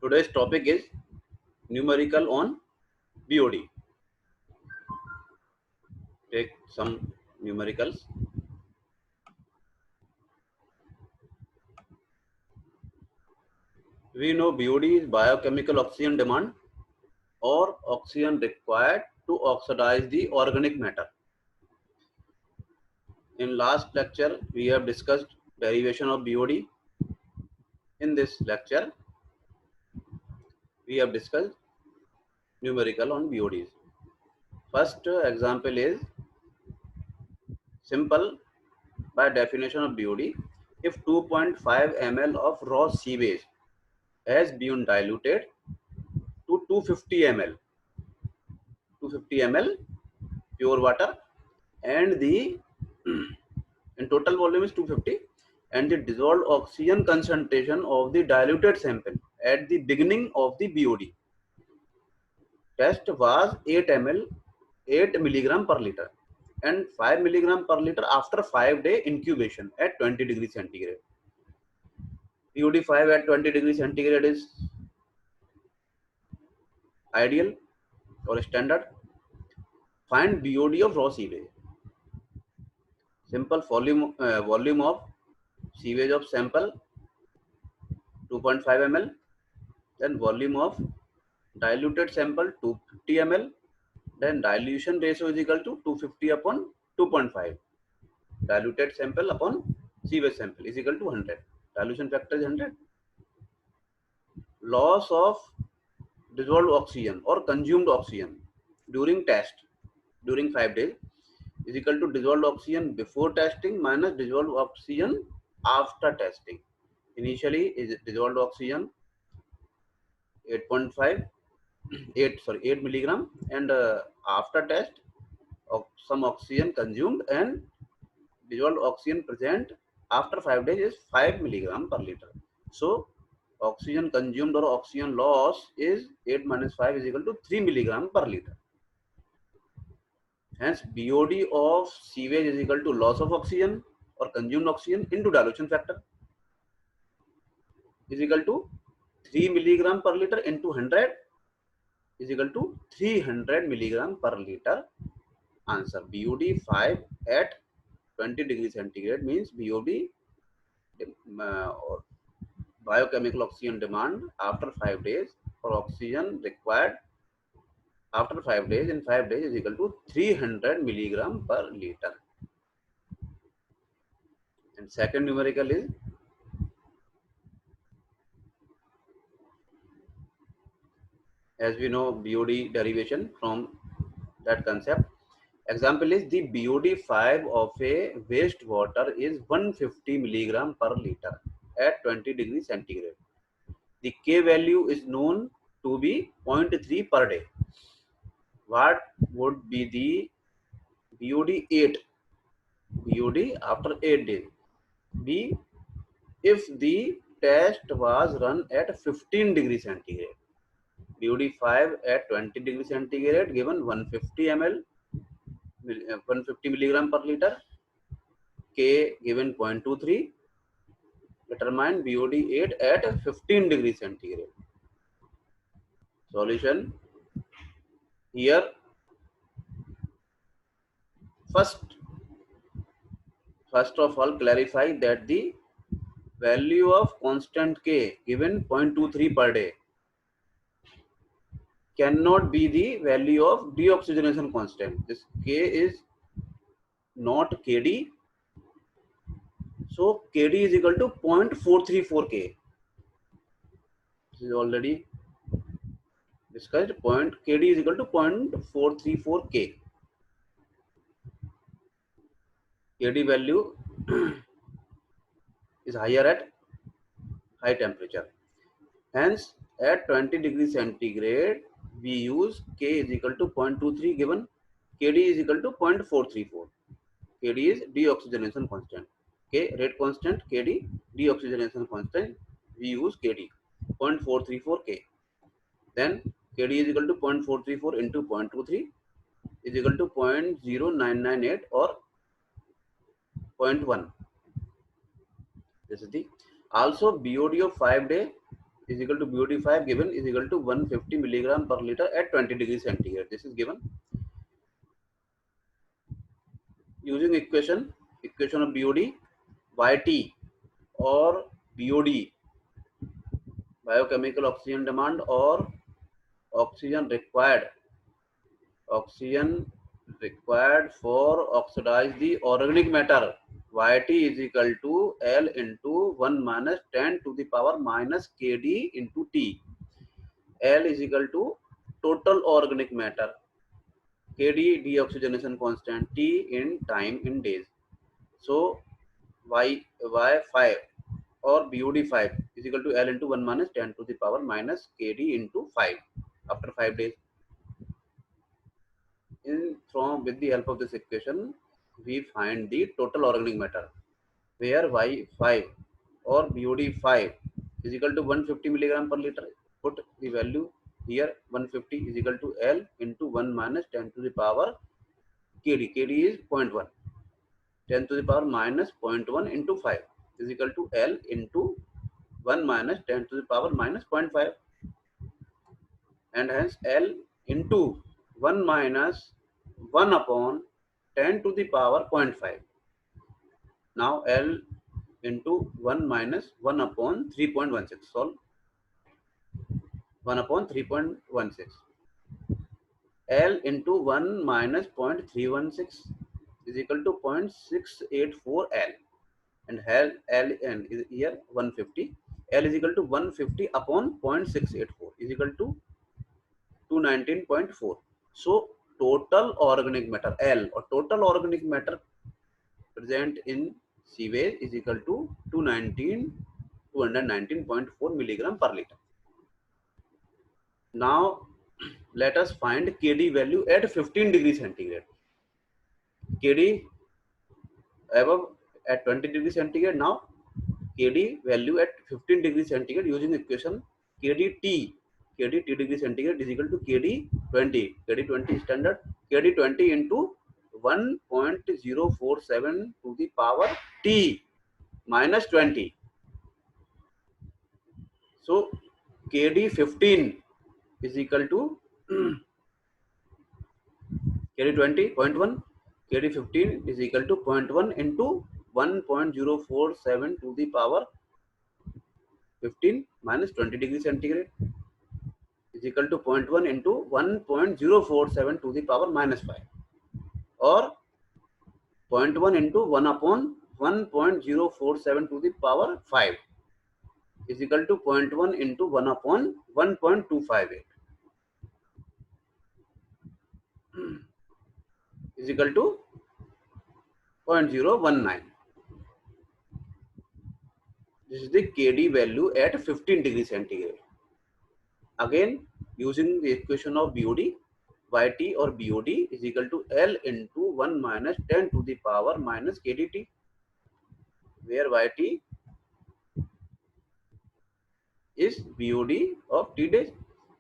Today's topic is numerical on BOD. Take some numericals. We know BOD is biochemical oxygen demand or oxygen required to oxidize the organic matter. In last lecture, we have discussed derivation of BOD. In this lecture, we have discussed numerical on BODs. First example is simple. By definition of BOD, if 2.5 ml of raw sewage has been diluted to 250 ml pure water, and the in total volume is 250, and the dissolved oxygen concentration of the diluted sample at the beginning of the BOD test was 8 milligram per liter and 5 milligram per liter after 5-day incubation at 20 degrees centigrade. BOD 5 at 20 degrees centigrade is ideal or standard. Find BOD of raw sewage. Simple volume of sewage of sample 2.5 ml, then volume of diluted sample 250 ml, then dilution ratio is equal to 250 upon 2.5. Diluted sample upon sewage sample is equal to 100. Dilution factor is 100. Loss of dissolved oxygen or consumed oxygen during test during 5 days is equal to dissolved oxygen before testing minus dissolved oxygen after testing. Initially is dissolved oxygen 8.5 8 milligram, and after test of some oxygen consumed and dissolved oxygen present after 5 days is 5 milligram per liter. So oxygen consumed or oxygen loss is 8 minus 5 is equal to 3 milligram per liter. Hence BOD of sewage is equal to loss of oxygen or consumed oxygen into dilution factor is equal to 3 milligram per liter into 100 is equal to 300 milligram per liter. Answer BOD 5 at 20 degrees centigrade means BOD or biochemical oxygen demand after 5 days for oxygen required after 5 days in 5 days is equal to 300 milligram per liter. And second numerical is as we know BOD derivation from that concept. Example is the BOD 5 of a wastewater is 150 milligram per liter at 20 degrees centigrade. The K value is known to be 0.3 per day. What would be the BOD 8? BOD after 8 days. B, if the test was run at 15 degrees centigrade. BOD 5 at 20 degrees centigrade given 150 milligram per liter. K given 0.23. Determine BOD 8 at 15 degrees centigrade. Solution. Here first of all clarify that the value of constant K given 0.23 per day cannot be the value of deoxygenation constant. This K is not KD. So KD is equal to 0.434 K. This is already discussed. KD is equal to 0.434 K. KD value is higher at high temperature. Hence, at 20 degrees centigrade, we use K is equal to 0.23 given KD is equal to 0.434. KD is deoxygenation constant. K rate constant, KD deoxygenation constant. We use KD 0.434 K. Then KD is equal to 0.434 into 0.23 is equal to 0.0998 or 0.1. This is the also BOD of 5 day is equal to BOD5 given is equal to 150 milligram per liter at 20 degrees centigrade. This is given using equation of BOD, YT or BOD, biochemical oxygen demand or oxygen required for oxidize the organic matter. YT is equal to L into 1 minus 10 to the power minus KD into T. L is equal to total organic matter, KD deoxygenation constant, T in time in days. So Y5 or BOD5 is equal to L into 1 minus 10 to the power minus KD into 5 after 5 days. With the help of this equation, we find the total organic matter, where Y5 or BOD5 is equal to 150 milligram per liter. Put the value here, 150 is equal to L into 1 minus 10 to the power KD. KD is 0.1. 10 to the power minus 0.1 into 5 is equal to L into 1 minus 10 to the power minus 0.5, and hence L into 1 minus 1 upon 10 to the power 0.5. Now L into 1 minus 1 upon 3.16. Solve 1 upon 3.16. L into 1 minus 0.316 is equal to 0.684 L. And L is here 150. L is equal to 150 upon 0.684 is equal to 219.4. So total organic matter L or total organic matter present in sewage is equal to 219.4 milligram per liter. Now let us find KD value at 15 degrees centigrade. KD above at 20 degrees centigrade. Now KD value at 15 degrees centigrade using equation KD degree centigrade is equal to KD 20. KD 20 standard. KD 20 into 1.047 to the power T minus 20. So KD 15 is equal to KD 20.1. KD 15 is equal to 0.1 into 1.047 to the power 15 minus 20 degrees centigrade is equal to 0.1 into 1.047 to the power minus 5, or 0.1 into 1 upon 1.047 to the power 5 is equal to 0.1 into 1 upon 1.258 is equal to 0.019. This is the KD value at 15 degrees centigrade. Again, using the equation of BOD, YT or BOD is equal to L into 1 minus 10 to the power minus KDT, where YT is BOD of T days.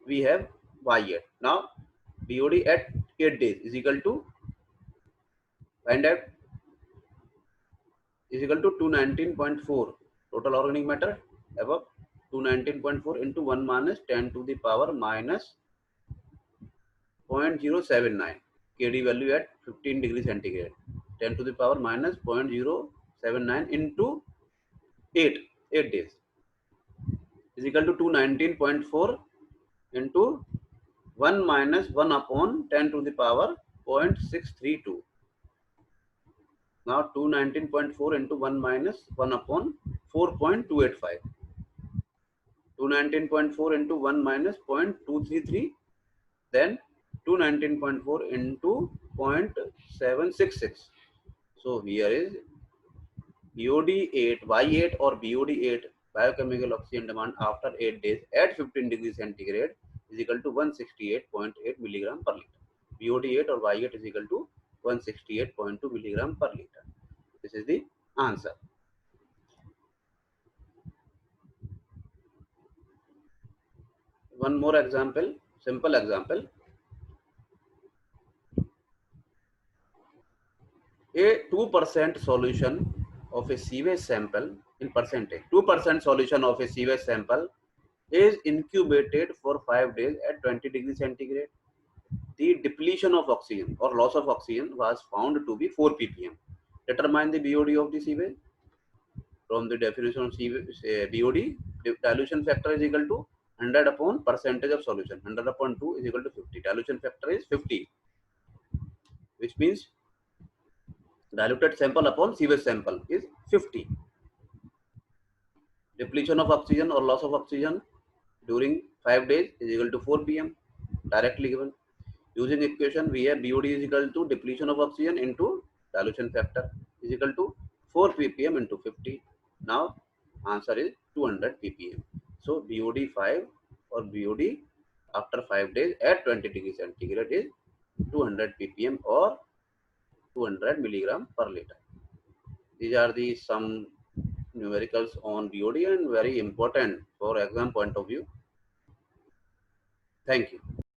We have Y8. Now, BOD at 8 days is equal to, find out, is equal to 219.4 total organic matter above 219.4 into 1 minus 10 to the power minus 0.079 KD value at 15 degrees centigrade, 10 to the power minus 0.079 into 8 days is equal to 219.4 into 1 minus 1 upon 10 to the power 0.632. Now 219.4 into 1 minus 1 upon 4.285. 219.4 into 1 minus 0.233. Then 219.4 into 0.766. So here is BOD8, Y8 or BOD8 biochemical oxygen demand after 8 days at 15 degrees centigrade is equal to 168.8 milligram per liter. BOD8 or Y8 is equal to 168.2 milligram per liter. This is the answer. One more example, simple example. A 2% solution of a sewage sample in percentage, 2% solution of a sewage sample is incubated for 5 days at 20 degrees centigrade. The depletion of oxygen or loss of oxygen was found to be 4 ppm. Determine the BOD of the sewage. From the definition of BOD, dilution factor is equal to 100 upon percentage of solution. 100 upon 2 is equal to 50. Dilution factor is 50, which means diluted sample upon sewage sample is 50. Depletion of oxygen or loss of oxygen during 5 days is equal to 4 pm, directly given. Using equation, we have BOD is equal to depletion of oxygen into dilution factor is equal to 4 ppm into 50. Now answer is 200 ppm. So BOD 5 or BOD after 5 days at 20 degrees centigrade is 200 ppm or 200 milligram per liter. These are the some numericals on BOD and very important for exam point of view. Thank you.